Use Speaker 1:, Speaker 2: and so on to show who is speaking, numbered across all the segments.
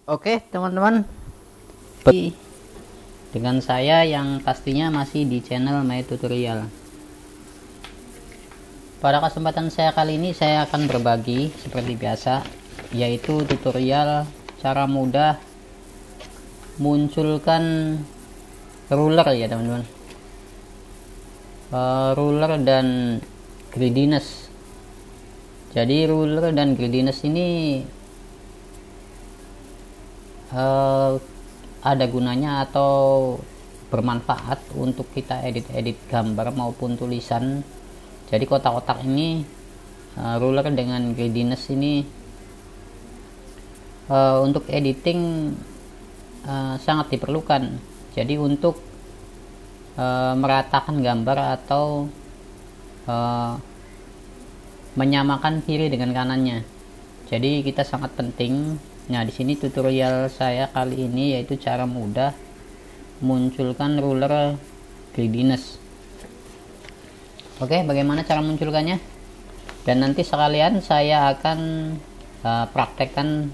Speaker 1: Oke teman-teman, dengan saya yang pastinya masih di channel My Tutorial. Pada kesempatan saya kali ini saya akan berbagi seperti biasa, yaitu tutorial cara mudah munculkan ruler ya teman-teman. Ruler dan greediness. Jadi ruler dan greediness ini ada gunanya atau bermanfaat untuk kita edit-edit gambar maupun tulisan. Jadi kotak-kotak ini, ruler dengan greediness ini untuk editing sangat diperlukan. Jadi untuk meratakan gambar atau menyamakan kiri dengan kanannya. Jadi kita sangat penting. Nah, di sini tutorial saya kali ini yaitu cara mudah munculkan ruler greediness. Oke, bagaimana cara munculkannya? Dan nanti sekalian saya akan praktekkan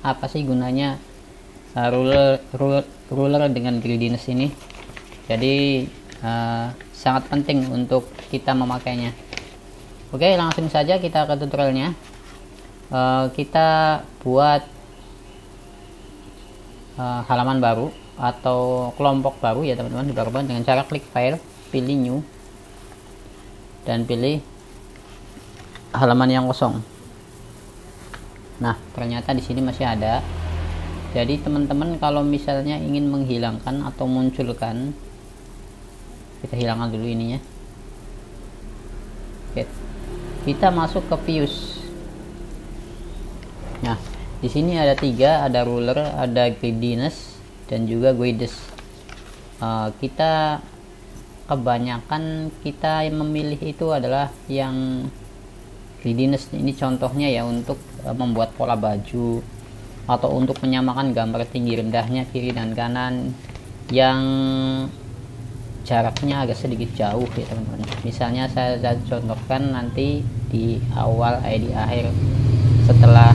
Speaker 1: apa sih gunanya ruler dengan greediness ini. Jadi sangat penting untuk kita memakainya. Oke, langsung saja kita ke tutorialnya. Kita buat halaman baru atau kelompok baru ya teman-teman, dengan cara klik file, pilih new, dan pilih halaman yang kosong. Nah, ternyata di sini masih ada. Jadi teman-teman kalau misalnya ingin menghilangkan atau munculkan, kita hilangkan dulu ininya. Oke, kita masuk ke views. Nah, di sini ada tiga, ada ruler, ada greediness, dan juga guides. Kita kebanyakan kita memilih itu adalah yang greediness. Ini contohnya ya, untuk membuat pola baju atau untuk menyamakan gambar tinggi rendahnya, kiri dan kanan yang jaraknya agak sedikit jauh ya teman-teman. Misalnya saya contohkan nanti di awal di akhir setelah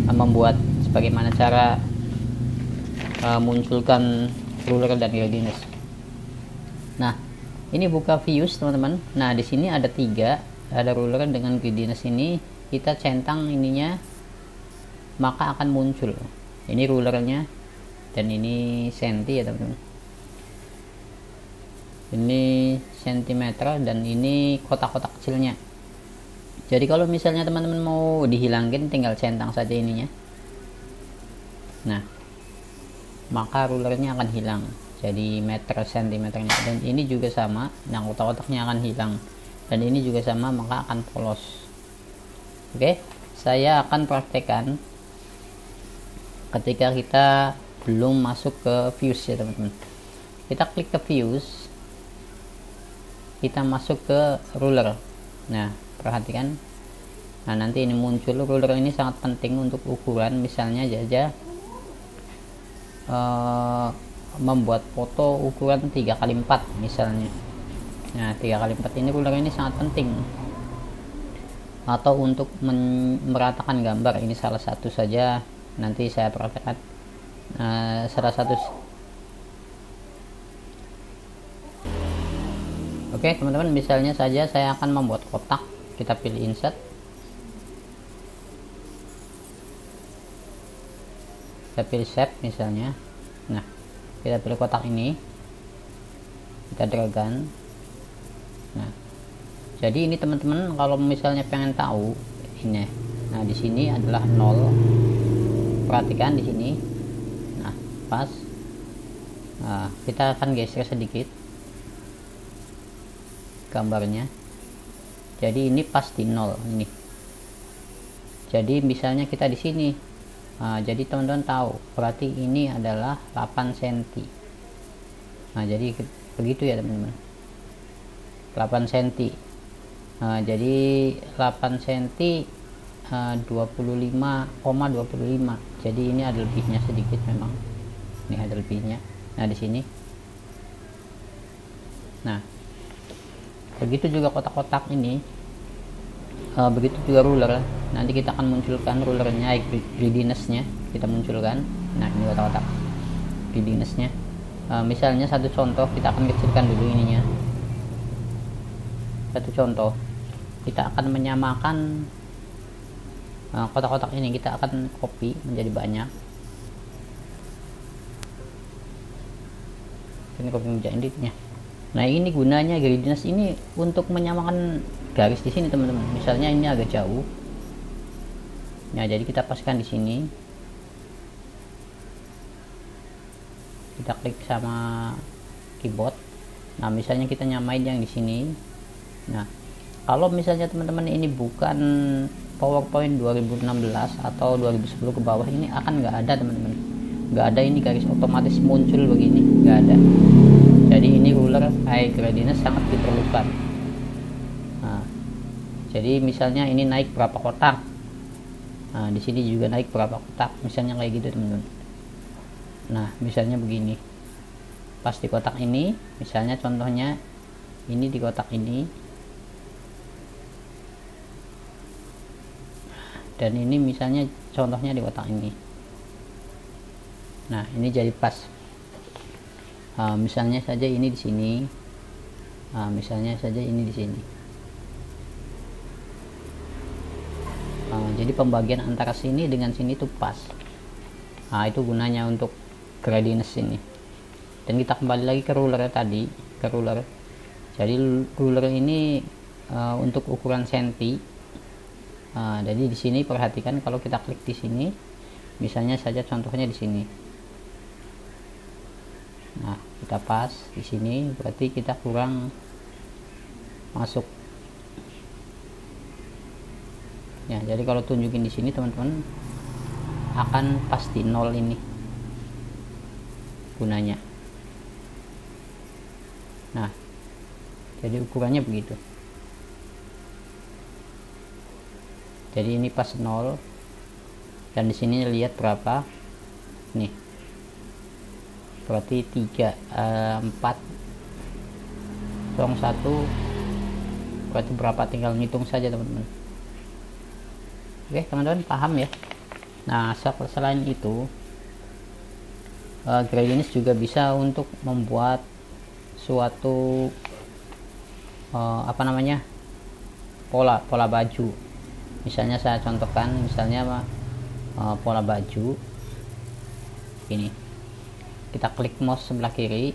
Speaker 1: membuat sebagaimana cara munculkan ruler dan greediness. Nah, ini buka views teman-teman. Nah, di sini ada tiga, ada ruler dengan greediness. Ini kita centang ininya, maka akan muncul. Ini rulernya, dan ini senti ya teman-teman. Ini sentimeter, dan ini kotak-kotak kecilnya. Jadi kalau misalnya teman-teman mau dihilangin, tinggal centang saja ininya. Nah, maka rulernya akan hilang. Jadi meter sentimeternya, dan ini juga sama. Nah, kotak-kotaknya akan hilang, dan ini juga sama, maka akan polos. Oke, saya akan praktekkan ketika kita belum masuk ke views ya teman-teman. Kita klik ke views, kita masuk ke ruler. Nah, perhatikan. Nah, nanti ini muncul ruler. Ini sangat penting untuk ukuran, misalnya saja membuat foto ukuran 3x4 misalnya. Nah, 3x4 ini ruler ini sangat penting, atau untuk meratakan gambar. Ini salah satu saja, nanti saya praktekkan salah satu. Oke teman-teman, misalnya saja saya akan membuat kotak. Kita pilih insert, kita pilih shape misalnya. Nah, kita pilih kotak ini, kita dragan. Nah, jadi ini teman-teman kalau misalnya pengen tahu ini, nah di sini adalah 0. Perhatikan di sini. Nah, pas. Nah, kita akan geser sedikit gambarnya. Jadi ini pas di 0 ini. Jadi misalnya kita di sini. Nah, jadi teman-teman tahu, berarti ini adalah 8 cm. Nah, jadi begitu ya teman-teman. 8 cm. Nah, jadi 8 cm 25,25. Jadi ini ada lebihnya sedikit memang. Ini ada lebihnya. Nah, di sini. Nah, begitu juga kotak-kotak ini, begitu juga ruler. nanti kita akan munculkan rulernya, greediness-nya kita munculkan. Nah, ini kotak-kotak greediness-nya. Misalnya satu contoh, kita akan kecilkan dulu ininya. Satu contoh, kita akan menyamakan kotak-kotak ini, kita akan copy menjadi banyak. Ini copy menjadi editnya. Nah, ini gunanya greediness ini untuk menyamakan garis di sini teman-teman. Misalnya ini agak jauh, nah jadi kita paskan di sini, kita klik sama keyboard. Nah, misalnya kita nyamain yang di sini. Nah, kalau misalnya teman-teman ini bukan PowerPoint 2016 atau 2010 ke bawah, ini akan nggak ada teman-teman, nggak ada ini garis otomatis muncul begini, nggak ada. Jadi ini ruler high greediness sangat diperlukan. Nah, jadi misalnya ini naik berapa kotak, nah di sini juga naik berapa kotak, misalnya kayak gitu teman-teman. Nah, misalnya begini, pas di kotak ini, misalnya contohnya ini di kotak ini, dan ini misalnya contohnya di kotak ini. Nah, ini jadi pas. Misalnya saja ini di sini, misalnya saja ini di sini. Jadi pembagian antara sini dengan sini itu pas. Nah, itu gunanya untuk greediness ini. Dan kita kembali lagi ke ruler tadi, ke ruler. Jadi ruler ini untuk ukuran senti. Jadi di sini perhatikan, kalau kita klik di sini, misalnya saja contohnya di sini. Nah, kita pas di sini, berarti kita kurang masuk. Ya, jadi kalau tunjukin di sini teman-teman akan pasti 0 ini gunanya. Nah, jadi ukurannya begitu. Jadi ini pas 0, dan di sini lihat berapa nih, berarti 3 4 1, berarti berapa, tinggal ngitung saja teman-teman. Oke teman-teman, paham ya. Nah, selain itu greediness juga bisa untuk membuat suatu pola baju. Misalnya saya contohkan, misalnya pola baju ini, kita klik mouse sebelah kiri,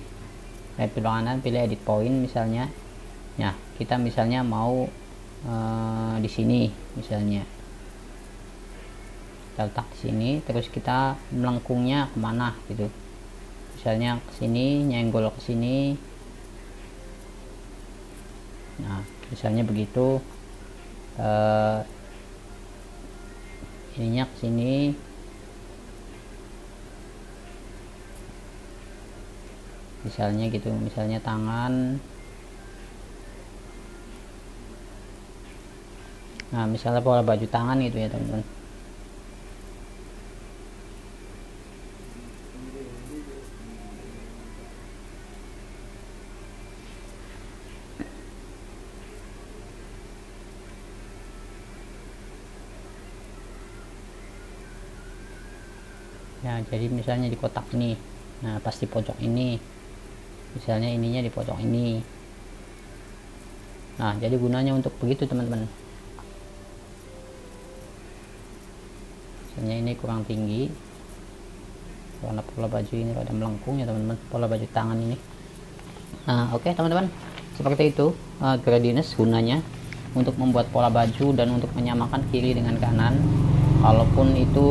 Speaker 1: pilih kanan, pilih edit point misalnya. Nah, kita misalnya mau di sini, misalnya kita letak di sini, terus kita melengkungnya kemana gitu, misalnya ke sini, nyenggol ke sini. Nah, misalnya begitu, ininya ke sini, misalnya gitu, misalnya tangan. Nah, misalnya pola baju tangan gitu ya teman-teman. Ya, jadi misalnya di kotak ini, nah pas di pojok ini, misalnya ininya di pojok ini. Nah, jadi gunanya untuk begitu teman-teman. Misalnya ini kurang tinggi karena pola baju ini ada melengkung ya teman-teman, pola baju tangan ini. Nah, oke teman-teman, seperti itu greediness gunanya untuk membuat pola baju dan untuk menyamakan kiri dengan kanan, walaupun itu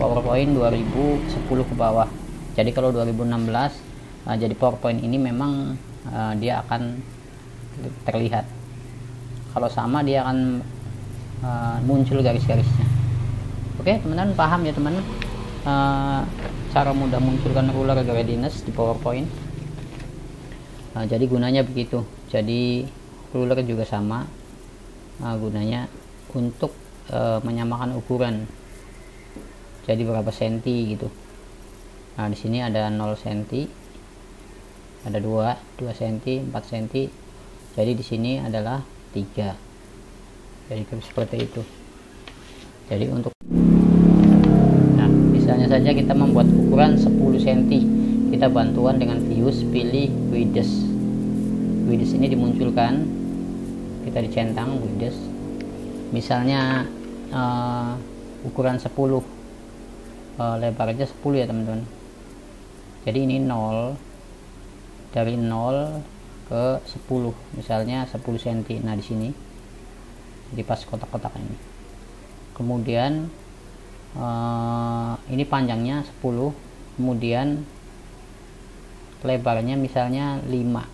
Speaker 1: PowerPoint 2010 ke bawah. Jadi kalau 2016 jadi PowerPoint ini memang dia akan terlihat. Kalau sama dia akan muncul garis-garisnya. Oke teman-teman, paham ya teman-teman cara mudah munculkan ruler greediness di PowerPoint. Jadi gunanya begitu. Jadi ruler juga sama gunanya untuk menyamakan ukuran. Jadi berapa senti gitu. Nah, di sini ada 0 senti, ada 2 senti, 4 senti. Jadi di sini adalah 3. Jadi seperti itu. Jadi untuk misalnya saja kita membuat ukuran 10 cm, kita bantuan dengan views, pilih width. Width ini dimunculkan, kita dicentang width. Misalnya ukuran 10, lebarnya 10 ya teman-teman. Jadi ini 0, dari 0 ke 10, misalnya 10 cm. Nah di sini di pas kotak-kotak ini. Kemudian ini panjangnya 10, kemudian lebarnya misalnya 5.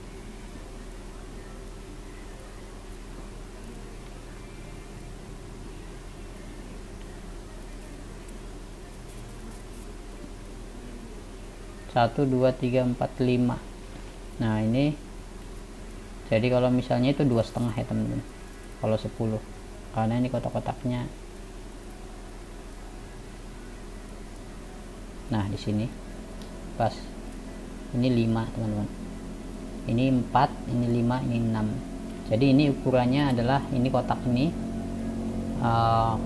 Speaker 1: Satu, dua, tiga, empat, 5. Nah ini jadi kalau misalnya itu 2,5 ya teman-teman, kalau 10, karena ini kotak-kotaknya. Nah di sini pas ini 5 teman-teman, ini 4, ini 5, ini 6. Jadi ini ukurannya adalah ini kotak ini,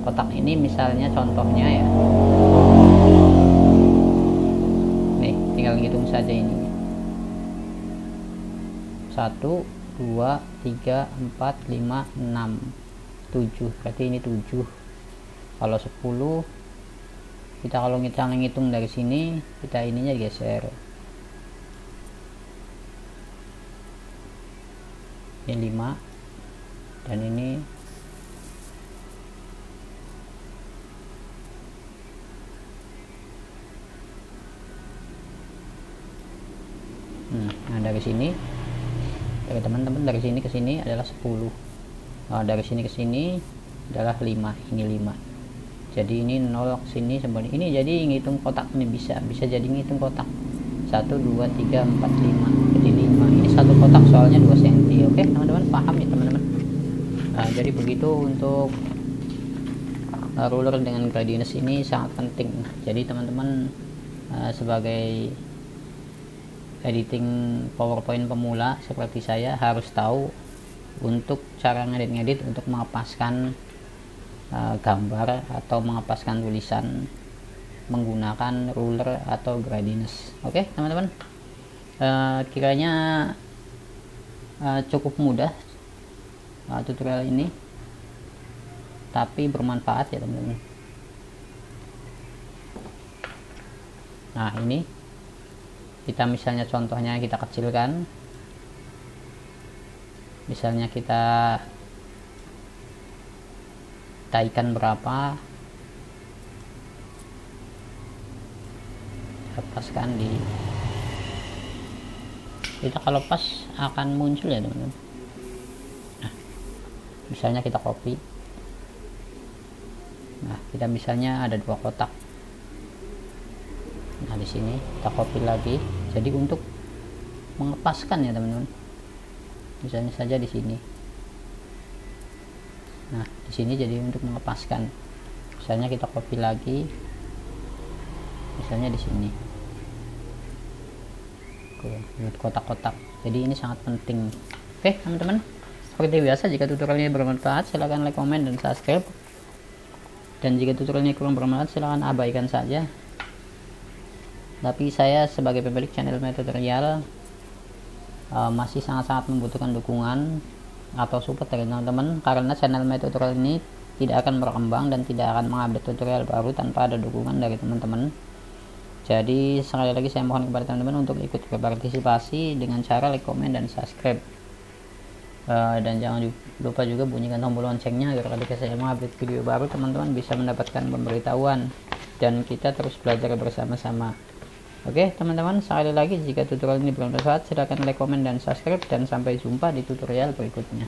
Speaker 1: kotak ini misalnya contohnya ya, nih tinggal ngitung saja ini 1, 2, 3, 4, 5, 6, 7, berarti ini 7. Kalau 10 kita kalau kita ngitung dari sini, kita ininya geser, ini 5 dan ini nah dari sini, dari teman-teman dari sini ke sini adalah 10. Dari sini ke sini adalah 5, ini 5. Jadi ini 0 ke sini seperti ini. Jadi ngitung kotak ini bisa jadi ngitung kotak 1, 2, 3, 4, 5, jadi 5. Ini satu kotak soalnya 2 cm. Oke teman-teman, paham ya teman-teman. Jadi begitu untuk ruler dengan gradiness ini sangat penting. Jadi teman-teman sebagai editing PowerPoint pemula seperti saya harus tahu untuk cara ngedit untuk mengepaskan gambar atau mengepaskan tulisan menggunakan ruler atau gradiness. Oke teman-teman, kiranya cukup mudah tutorial ini, tapi bermanfaat ya teman-teman. Nah ini kita misalnya contohnya kita kecilkan, misalnya kita taikan berapa, lepaskan di kita, kalau pas akan muncul ya teman-teman. Nah misalnya kita copy, nah kita misalnya ada 2 kotak, nah di sini kita copy lagi, jadi untuk mengepaskan ya teman-teman, misalnya saja di sini. Nah di sini jadi untuk mengepaskan, misalnya kita copy lagi, misalnya di sini kotak-kotak. Jadi ini sangat penting. Oke teman-teman, seperti biasa jika tutorialnya bermanfaat silahkan like, comment, dan subscribe, dan jika tutorialnya kurang bermanfaat silahkan abaikan saja. Tapi saya sebagai pemilik channel My Tutorial masih sangat-sangat membutuhkan dukungan atau support dari teman-teman, karena channel My Tutorial ini tidak akan berkembang dan tidak akan mengupdate tutorial baru tanpa ada dukungan dari teman-teman. Jadi sekali lagi saya mohon kepada teman-teman untuk ikut berpartisipasi dengan cara like, comment, dan subscribe, dan jangan lupa juga bunyikan tombol loncengnya agar ketika saya mengupdate video baru teman-teman bisa mendapatkan pemberitahuan dan kita terus belajar bersama-sama. Oke teman-teman, sekali lagi jika tutorial ini bermanfaat silahkan like, comment, dan subscribe, dan sampai jumpa di tutorial berikutnya.